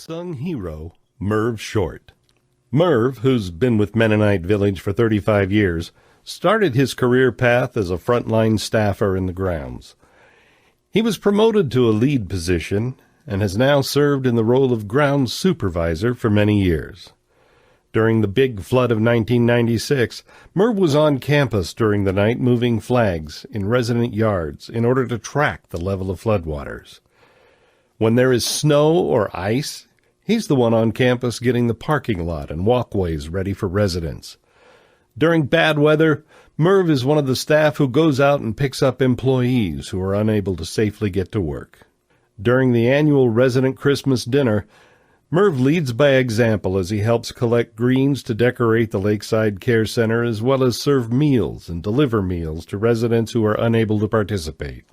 Unsung hero, Merv Short. Merv, who's been with Mennonite Village for 35 years, started his career path as a frontline staffer in the grounds. He was promoted to a lead position and has now served in the role of grounds supervisor for many years. During the big flood of 1996, Merv was on campus during the night moving flags in resident yards in order to track the level of floodwaters. When there is snow or ice, he's the one on campus getting the parking lot and walkways ready for residents. During bad weather, Merv is one of the staff who goes out and picks up employees who are unable to safely get to work. During the annual resident Christmas dinner, Merv leads by example as he helps collect greens to decorate the Lakeside Care Center as well as serve meals and deliver meals to residents who are unable to participate.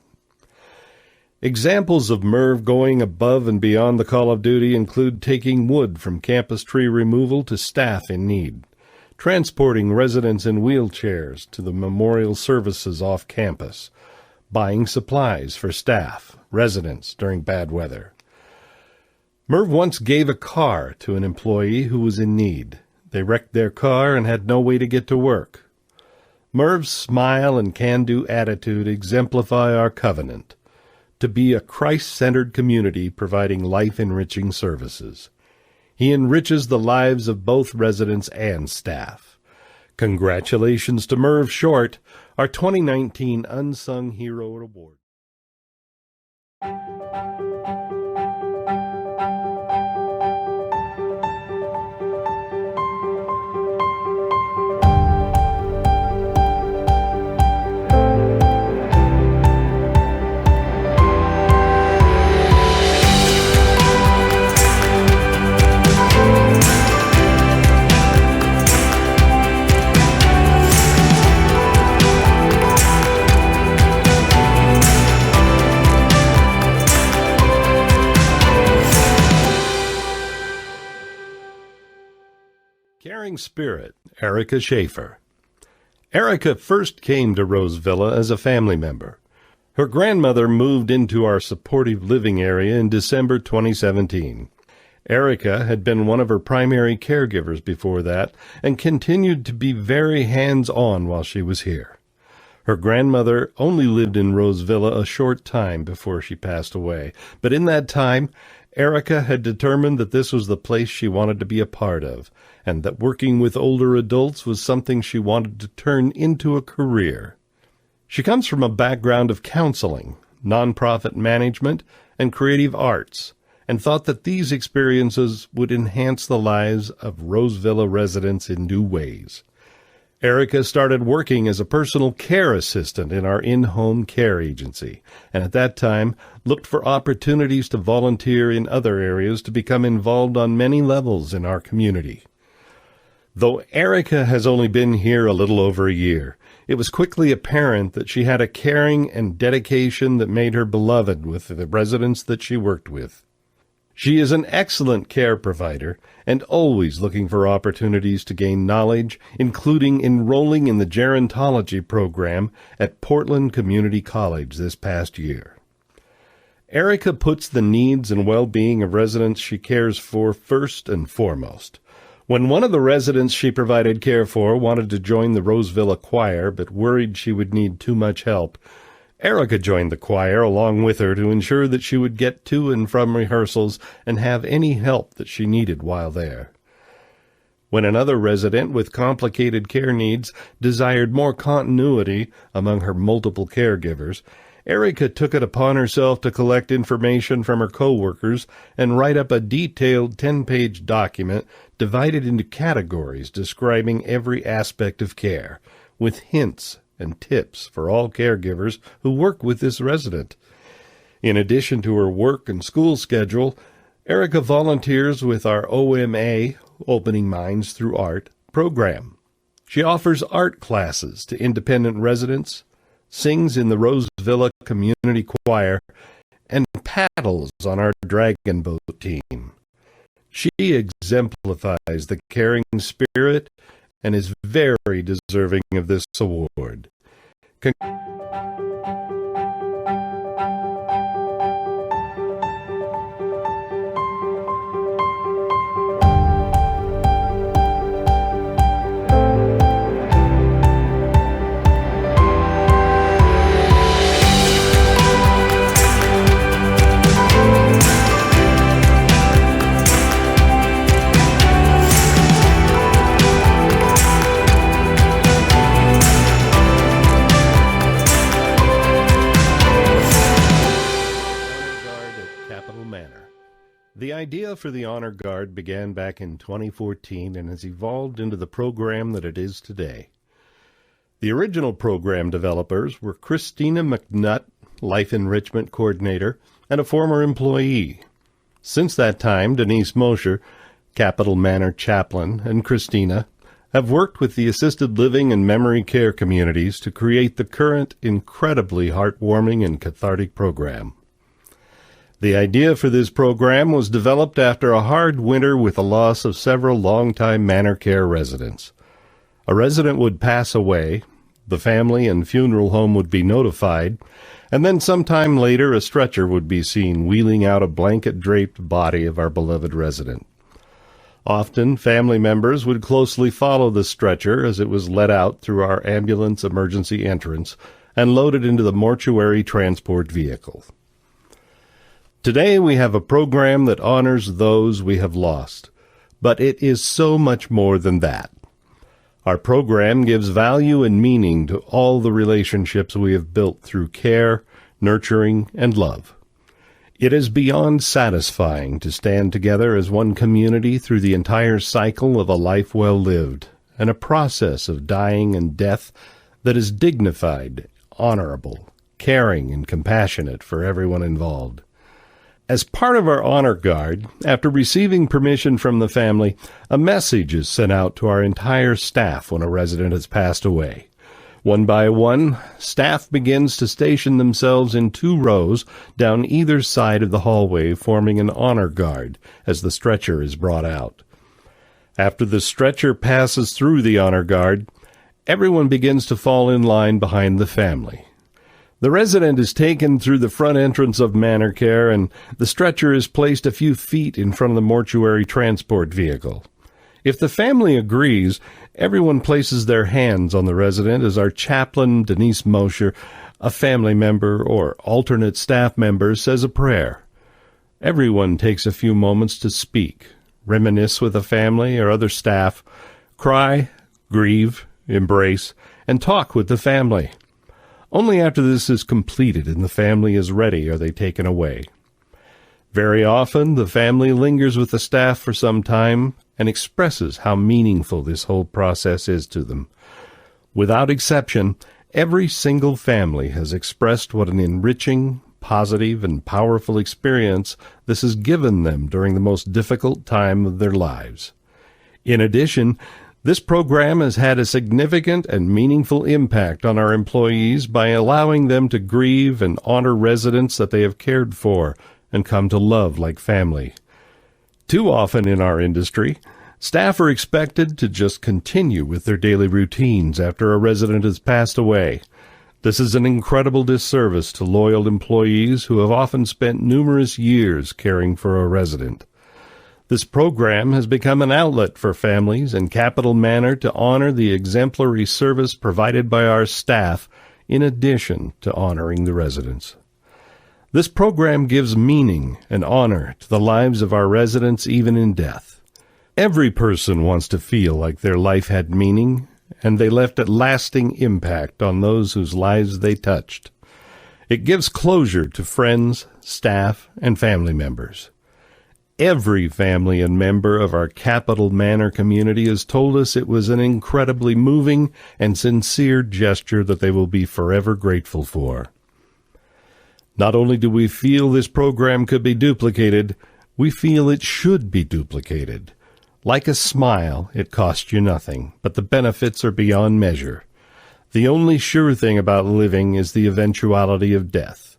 Examples of Merv going above and beyond the call of duty include taking wood from campus tree removal to staff in need, transporting residents in wheelchairs to the memorial services off campus, buying supplies for staff, residents during bad weather. Merv once gave a car to an employee who was in need. They wrecked their car and had no way to get to work. Merv's smile and can-do attitude exemplify our covenant to be a Christ-centered community providing life-enriching services. He enriches the lives of both residents and staff. Congratulations to Merv Short, our 2019 Unsung Hero Award. Caring Spirit, Erica Schaefer. Erica first came to Rose Villa as a family member. Her grandmother moved into our supportive living area in December 2017. Erica had been one of her primary caregivers before that and continued to be very hands-on while she was here. Her grandmother only lived in Rose Villa a short time before she passed away, but in that time, Erica had determined that this was the place she wanted to be a part of, and that working with older adults was something she wanted to turn into a career. She comes from a background of counseling, nonprofit management, and creative arts, and thought that these experiences would enhance the lives of Rose Villa residents in new ways. Erica started working as a personal care assistant in our in-home care agency, and at that time looked for opportunities to volunteer in other areas to become involved on many levels in our community. Though Erica has only been here a little over a year, it was quickly apparent that she had a caring and dedication that made her beloved with the residents that she worked with. She is an excellent care provider and always looking for opportunities to gain knowledge, including enrolling in the gerontology program at Portland Community College this past year. Erica puts the needs and well-being of residents she cares for first and foremost. When one of the residents she provided care for wanted to join the Rose Villa Choir but worried she would need too much help, Erica joined the choir along with her to ensure that she would get to and from rehearsals and have any help that she needed while there. When another resident with complicated care needs desired more continuity among her multiple caregivers, Erica took it upon herself to collect information from her coworkers and write up a detailed 10-page document divided into categories describing every aspect of care, with hints and tips for all caregivers who work with this resident. In addition to her work and school schedule, Erica volunteers with our OMA, Opening Minds Through Art, program. She offers art classes to independent residents, sings in the Rose Villa Community Choir, and paddles on our Dragon Boat team. She exemplifies the caring spirit and is very deserving of this award. The idea for the Honor Guard began back in 2014 and has evolved into the program that it is today. The original program developers were Christina McNutt, Life Enrichment Coordinator, and a former employee. Since that time, Denise Mosher, Capital Manor Chaplain, and Christina have worked with the assisted living and memory care communities to create the current incredibly heartwarming and cathartic program. The idea for this program was developed after a hard winter with the loss of several longtime manor care residents. A resident would pass away, the family and funeral home would be notified, and then sometime later a stretcher would be seen wheeling out a blanket-draped body of our beloved resident. Often, family members would closely follow the stretcher as it was led out through our ambulance emergency entrance and loaded into the mortuary transport vehicle. Today we have a program that honors those we have lost, but it is so much more than that. Our program gives value and meaning to all the relationships we have built through care, nurturing, and love. It is beyond satisfying to stand together as one community through the entire cycle of a life well lived, and a process of dying and death that is dignified, honorable, caring, and compassionate for everyone involved. As part of our Honor Guard, after receiving permission from the family, a message is sent out to our entire staff when a resident has passed away. One by one, staff begins to station themselves in 2 rows down either side of the hallway, forming an Honor Guard as the stretcher is brought out. After the stretcher passes through the Honor Guard, everyone begins to fall in line behind the family. The resident is taken through the front entrance of Manor Care, and the stretcher is placed a few feet in front of the mortuary transport vehicle. If the family agrees, everyone places their hands on the resident as our chaplain, Denise Mosher, a family member or alternate staff member, says a prayer. Everyone takes a few moments to speak, reminisce with the family or other staff, cry, grieve, embrace, and talk with the family. Only after this is completed and the family is ready are they taken away. Very often, the family lingers with the staff for some time and expresses how meaningful this whole process is to them. Without exception, every single family has expressed what an enriching, positive, and powerful experience this has given them during the most difficult time of their lives. In addition, this program has had a significant and meaningful impact on our employees by allowing them to grieve and honor residents that they have cared for and come to love like family. Too often in our industry, staff are expected to just continue with their daily routines after a resident has passed away. This is an incredible disservice to loyal employees who have often spent numerous years caring for a resident. This program has become an outlet for families in Capital Manor to honor the exemplary service provided by our staff in addition to honoring the residents. This program gives meaning and honor to the lives of our residents even in death. Every person wants to feel like their life had meaning and they left a lasting impact on those whose lives they touched. It gives closure to friends, staff, and family members. Every family and member of our Capital Manor community has told us it was an incredibly moving and sincere gesture that they will be forever grateful for. Not only do we feel this program could be duplicated, we feel it should be duplicated. Like a smile, it costs you nothing, but the benefits are beyond measure. The only sure thing about living is the eventuality of death.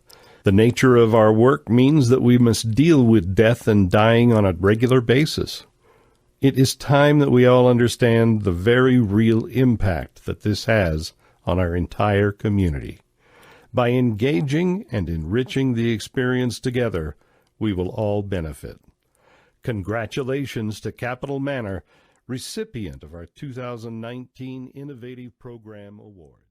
The nature of our work means that we must deal with death and dying on a regular basis. It is time that we all understand the very real impact that this has on our entire community. By engaging and enriching the experience together, we will all benefit. Congratulations to Capital Manor, recipient of our 2019 Innovative Program Award.